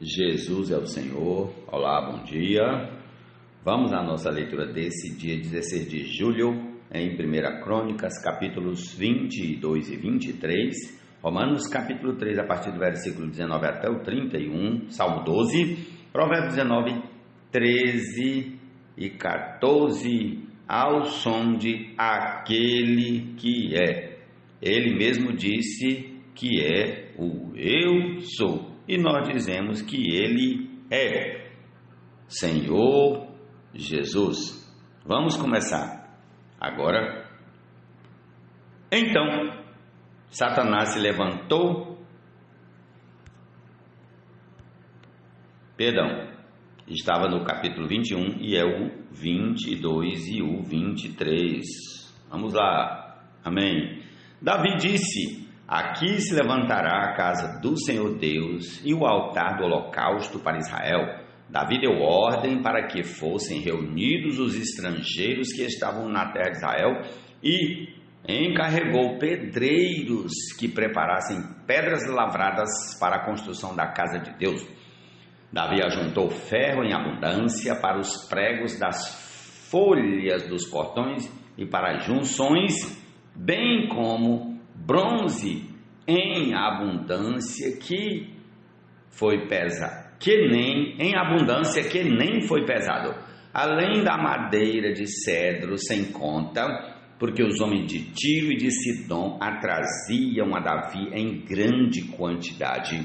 Jesus é o Senhor. Olá, bom dia. Vamos à nossa leitura desse dia 16 de julho, em 1 Crônicas, capítulos 22 e 23, Romanos capítulo 3, a partir do versículo 19 até o 31, Salmo 12, Provérbios 19, 13 e 14, ao som de aquele que é. Ele mesmo disse que é o Eu Sou, e nós dizemos que Ele é Senhor Jesus. Vamos começar agora. Então, Satanás se levantou, estava no capítulo 21 e é o 22 e o 23. Vamos lá, amém. Davi disse: aqui se levantará a casa do Senhor Deus e o altar do holocausto para Israel. Davi deu ordem para que fossem reunidos os estrangeiros que estavam na terra de Israel e encarregou pedreiros que preparassem pedras lavradas para a construção da casa de Deus. Davi ajuntou ferro em abundância para os pregos das folhas dos portões e para as junções, bem como bronze em abundância que nem foi pesado, além da madeira de cedro sem conta, porque os homens de Tiro e de Sidom a traziam a Davi em grande quantidade.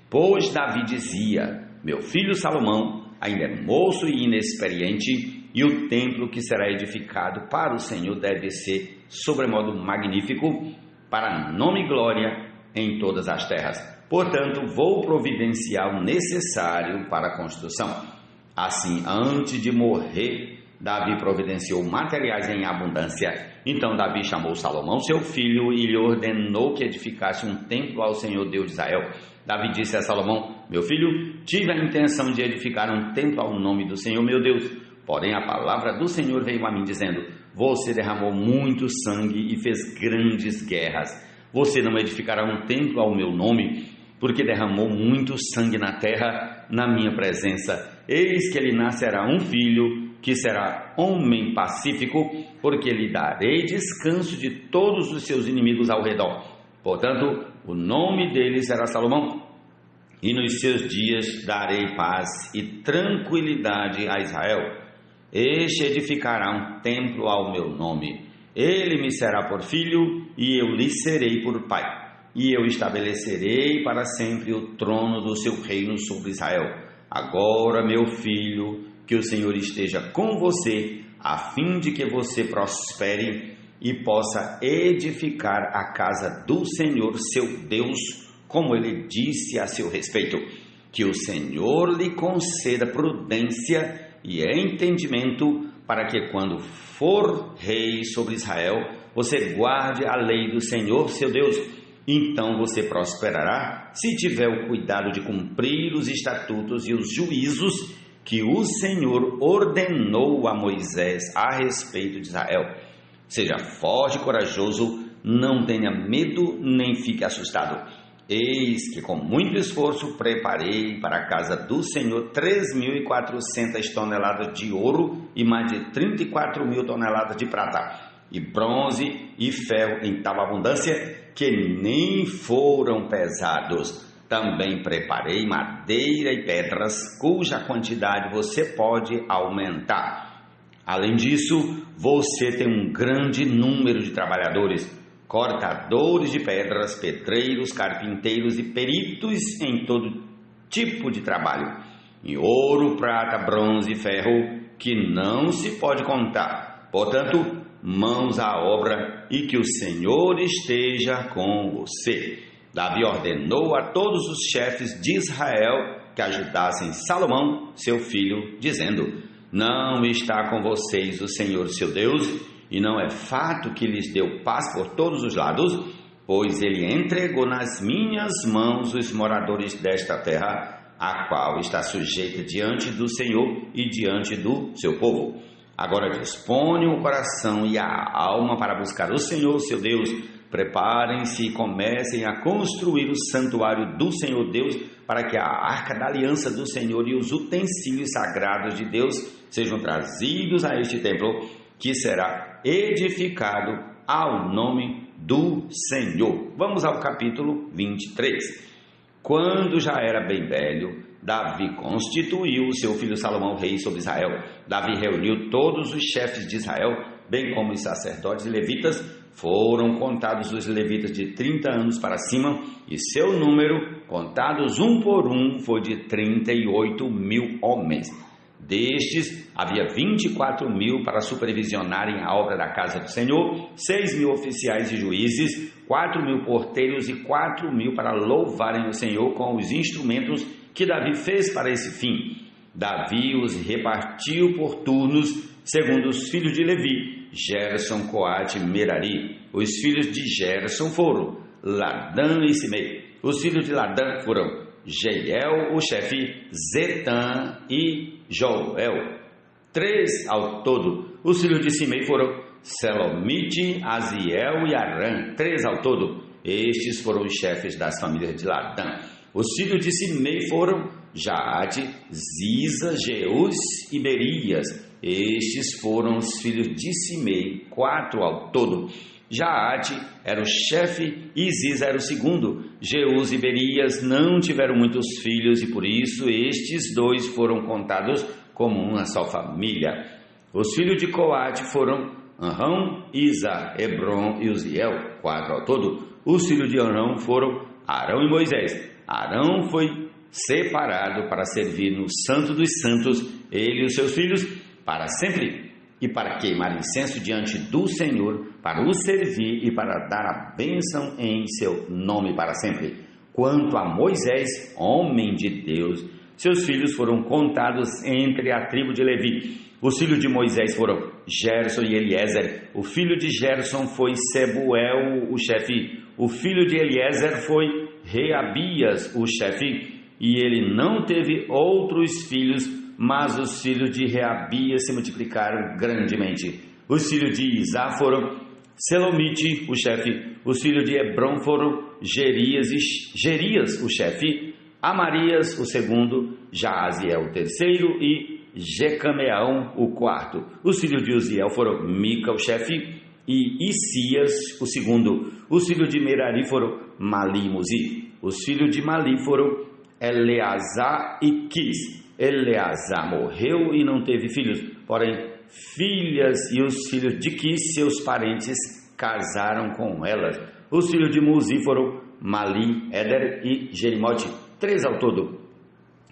Pois Davi dizia: meu filho Salomão ainda é moço e inexperiente, e o templo que será edificado para o Senhor deve ser sobremodo magnífico, para nome e glória em todas as terras. Portanto, vou providenciar o necessário para a construção. Assim, antes de morrer, Davi providenciou materiais em abundância. Então Davi chamou Salomão, seu filho, e lhe ordenou que edificasse um templo ao Senhor Deus de Israel. Davi disse a Salomão: meu filho, tive a intenção de edificar um templo ao nome do Senhor meu Deus. Porém a palavra do Senhor veio a mim dizendo: você derramou muito sangue e fez grandes guerras. Você não edificará um templo ao meu nome, porque derramou muito sangue na terra, na minha presença. Eis que lhe nascerá um filho, que será homem pacífico, porque lhe darei descanso de todos os seus inimigos ao redor. Portanto, o nome dele será Salomão, e nos seus dias darei paz e tranquilidade a Israel. Este edificará um templo ao meu nome. Ele me será por filho, e eu lhe serei por pai. E eu estabelecerei para sempre o trono do seu reino sobre Israel. Agora, meu filho, que o Senhor esteja com você, a fim de que você prospere e possa edificar a casa do Senhor, seu Deus, como ele disse a seu respeito. Que o Senhor lhe conceda prudência e entendimento, para que quando for rei sobre Israel, você guarde a lei do Senhor, seu Deus. Então você prosperará, se tiver o cuidado de cumprir os estatutos e os juízos que o Senhor ordenou a Moisés a respeito de Israel. Seja forte e corajoso, não tenha medo nem fique assustado. Eis que com muito esforço preparei para a casa do Senhor 3.400 toneladas de ouro e mais de 34.000 toneladas de prata, e bronze e ferro em tal abundância que nem foram pesados. Também preparei madeira e pedras, cuja quantidade você pode aumentar. Além disso, você tem um grande número de trabalhadores, cortadores de pedras, pedreiros, carpinteiros e peritos em todo tipo de trabalho, em ouro, prata, bronze e ferro, que não se pode contar. Portanto, mãos à obra, e que o Senhor esteja com você. Davi ordenou a todos os chefes de Israel que ajudassem Salomão, seu filho, dizendo: não está com vocês o Senhor, seu Deus, e não é fato que lhes deu paz por todos os lados, pois ele entregou nas minhas mãos os moradores desta terra, a qual está sujeita diante do Senhor e diante do seu povo. Agora dispone o coração e a alma para buscar o Senhor, seu Deus, preparem-se e comecem a construir o santuário do Senhor Deus, para que a arca da aliança do Senhor e os utensílios sagrados de Deus sejam trazidos a este templo, que será edificado ao nome do Senhor. Vamos ao capítulo 23. Quando já era bem velho, Davi constituiu o seu filho Salomão rei sobre Israel. Davi reuniu todos os chefes de Israel, bem como os sacerdotes e levitas. Foram contados os levitas de 30 anos para cima, e seu número, contados um por um, foi de 38.000 homens. Destes, havia 24.000 para supervisionarem a obra da casa do Senhor, 6.000 oficiais e juízes, 4.000 porteiros e 4.000 para louvarem o Senhor com os instrumentos que Davi fez para esse fim. Davi os repartiu por turnos, segundo os filhos de Levi, Gerson, Coate e Merari. Os filhos de Gerson foram Ladã e Simei. Os filhos de Ladã foram Jeiel, o chefe, Zetã e Joel. 3 ao todo. Os filhos de Simei foram Selomite, Aziel e Arã. 3 ao todo. Estes foram os chefes das famílias de Ladã. Os filhos de Simei foram Jaate, Ziza, Jeus e Berias. Estes foram os filhos de Simei, 4 ao todo. Jaate era o chefe e Ziza era o segundo. Jeus e Berias não tiveram muitos filhos e por isso estes dois foram contados como uma só família. Os filhos de Coate foram Anrão, Isa, Hebron e Uziel, 4 ao todo. Os filhos de Arão foram Arão e Moisés. Arão foi separado para servir no Santo dos Santos, ele e os seus filhos, para sempre, e para queimar incenso diante do Senhor, para o servir e para dar a bênção em seu nome para sempre. Quanto a Moisés, homem de Deus, seus filhos foram contados entre a tribo de Levi. Os filhos de Moisés foram Gerson e Eliezer. O filho de Gerson foi Sebuel, o chefe. O filho de Eliezer foi Reabias, o chefe. E ele não teve outros filhos, mas os filhos de Reabias se multiplicaram grandemente. Os filhos de Isá foram Selomite, o chefe. Os filhos de Hebron foram Gerias, o chefe. Amarias, o segundo. Jaaziel, o terceiro. E Jecameão, o quarto. Os filhos de Uziel foram Mica, o chefe. E Isias, o segundo. Os filhos de Merari foram Mali e Muzi. Os filhos de Mali foram Eleazar e Quis. Eleazar morreu e não teve filhos, porém filhas, e os filhos de Quis, seus parentes, casaram com elas. Os filhos de Muzi foram Mali, Éder e Jerimote, 3 ao todo.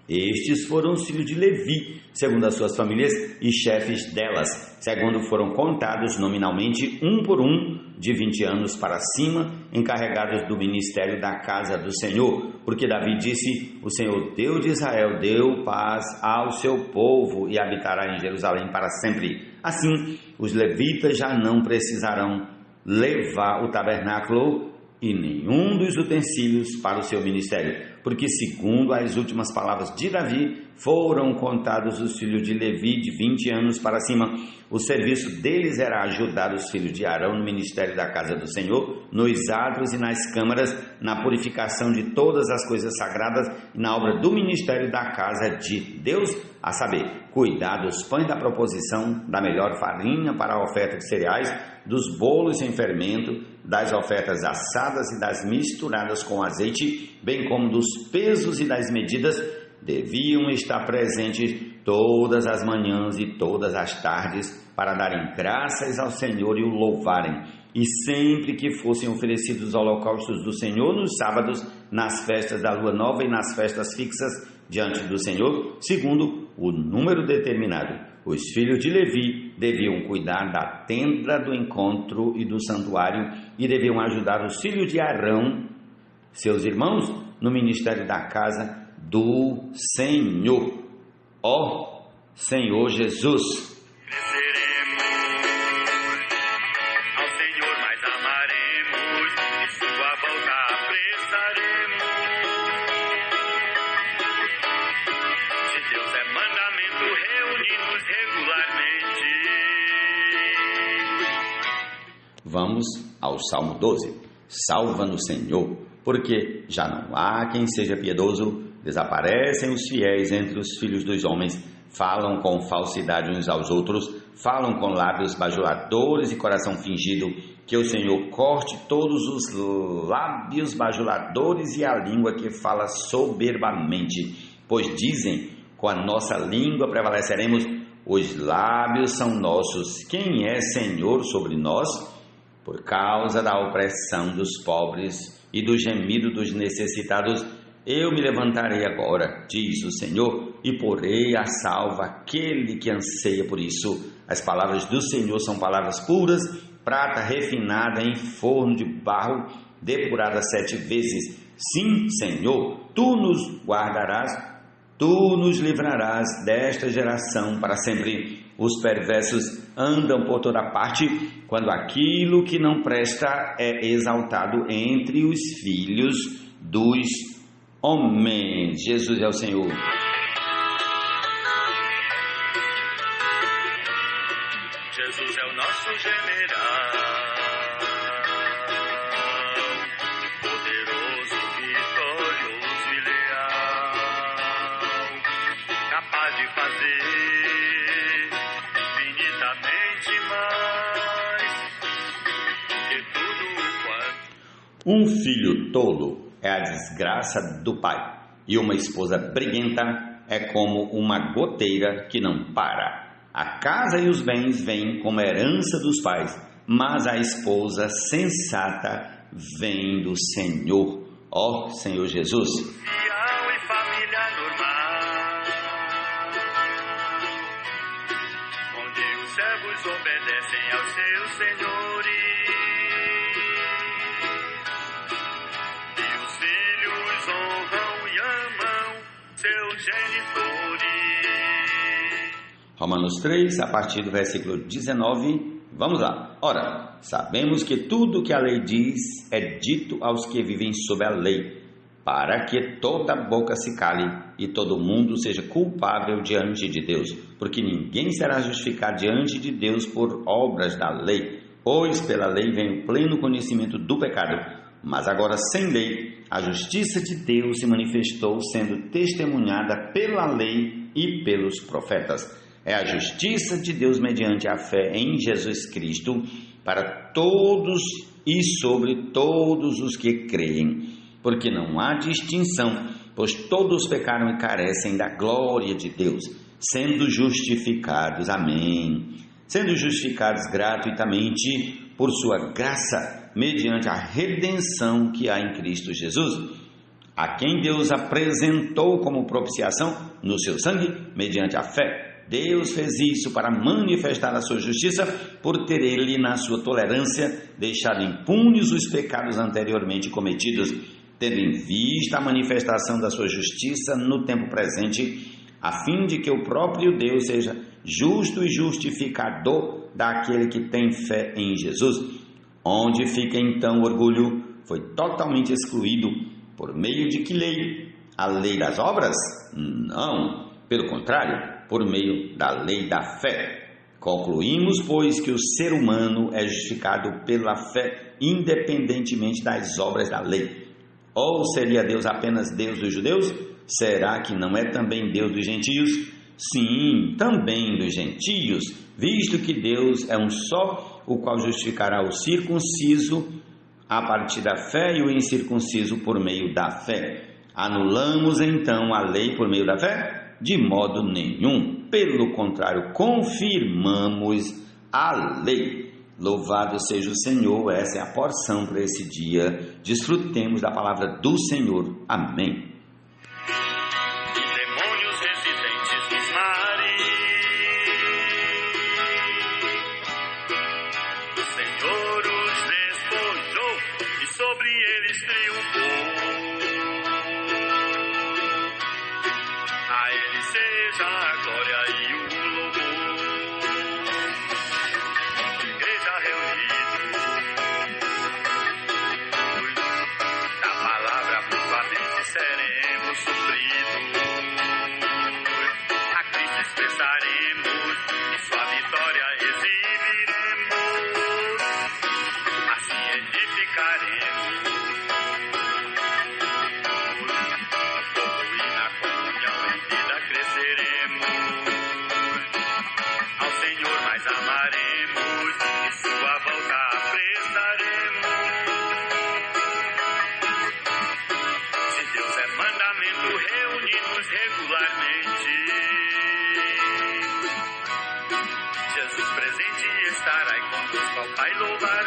Estes foram os filhos de Levi, segundo as suas famílias e chefes delas, segundo foram contados nominalmente, um por um, de 20 anos para cima, encarregados do ministério da casa do Senhor, porque Davi disse: o Senhor Deus de Israel deu paz ao seu povo e habitará em Jerusalém para sempre. Assim, os levitas já não precisarão levar o tabernáculo e nenhum dos utensílios para o seu ministério, porque segundo as últimas palavras de Davi, foram contados os filhos de Levi de 20 anos para cima. O serviço deles era ajudar os filhos de Arão no ministério da casa do Senhor, nos átrios e nas câmaras, na purificação de todas as coisas sagradas e na obra do ministério da casa de Deus, a saber, cuidar dos pães da proposição, da melhor farinha para a oferta de cereais, dos bolos sem fermento, das ofertas assadas e das misturadas com azeite, bem como dos pesos e das medidas. Deviam estar presentes todas as manhãs e todas as tardes para darem graças ao Senhor e o louvarem. E sempre que fossem oferecidos os holocaustos do Senhor nos sábados, nas festas da lua nova e nas festas fixas diante do Senhor, segundo o número determinado. Os filhos de Levi deviam cuidar da tenda do encontro e do santuário e deviam ajudar os filhos de Arão, seus irmãos, no ministério da casa do Senhor. Ó Senhor Jesus. Cresceremos ao Senhor, mais amaremos, e sua volta apressaremos. Se Deus é mandamento, reunimos regularmente. Vamos ao Salmo 12. Salva-nos, Senhor, porque já não há quem seja piedoso, desaparecem os fiéis entre os filhos dos homens, falam com falsidade uns aos outros, falam com lábios bajuladores e coração fingido. Que o Senhor corte todos os lábios bajuladores e a língua que fala soberbamente, pois dizem, com a nossa língua prevaleceremos. Os lábios são nossos. Quem é Senhor sobre nós? Por causa da opressão dos pobres e do gemido dos necessitados, eu me levantarei agora, diz o Senhor, e porei a salvo aquele que anseia por isso. As palavras do Senhor são palavras puras, prata refinada em forno de barro, depurada 7 vezes. Sim, Senhor, tu nos guardarás, tu nos livrarás desta geração para sempre. Os perversos andam por toda parte, quando aquilo que não presta é exaltado entre os filhos dos homens. Jesus é o Senhor. Jesus é o nosso general, poderoso, vitorioso e leal, capaz de fazer infinitamente mais que tudo quanto. Um filho tolo é a desgraça do pai, e uma esposa briguenta é como uma goteira que não para. A casa e os bens vêm como herança dos pais, mas a esposa sensata vem do Senhor. Ó Senhor Jesus. Fiel e família normal, onde os servos obedecem aos seus senhores e os filhos honram e amam seus genitores. Romanos 3, a partir do versículo 19, vamos lá. Ora, sabemos que tudo que a lei diz é dito aos que vivem sob a lei, para que toda boca se cale e todo mundo seja culpável diante de Deus, porque ninguém será justificado diante de Deus por obras da lei, pois pela lei vem o pleno conhecimento do pecado. Mas agora, sem lei, a justiça de Deus se manifestou, sendo testemunhada pela lei e pelos profetas. É a justiça de Deus mediante a fé em Jesus Cristo para todos e sobre todos os que creem, porque não há distinção, pois todos pecaram e carecem da glória de Deus, sendo justificados, amém, sendo justificados gratuitamente por sua graça, mediante a redenção que há em Cristo Jesus, a quem Deus apresentou como propiciação no seu sangue, mediante a fé. Deus fez isso para manifestar a sua justiça, por ter ele, na sua tolerância, deixado impunes os pecados anteriormente cometidos, tendo em vista a manifestação da sua justiça no tempo presente, a fim de que o próprio Deus seja justo e justificador daquele que tem fé em Jesus. Onde fica então o orgulho? Foi totalmente excluído. Por meio de que lei? A lei das obras? Não, pelo contrário, por meio da lei da fé. Concluímos, pois, que o ser humano é justificado pela fé, independentemente das obras da lei. Ou seria Deus apenas Deus dos judeus? Será que não é também Deus dos gentios? Sim, também dos gentios, visto que Deus é um só, o qual justificará o circunciso a partir da fé e o incircunciso por meio da fé. Anulamos então a lei por meio da fé? De modo nenhum. Pelo contrário, confirmamos a lei. Louvado seja o Senhor. Essa é a porção para esse dia. Desfrutemos da palavra do Senhor. Amém. Demônios residentes nos mares, o Senhor os despojou e sobre eles triunfou. A ele seja a glória e o louvor. Igreja reunidos, da palavra mutuamente seremos supridos. A Cristo expressaremos e sua vitória exibiremos. Assim edificaremos juntos com o Pai louvaremos.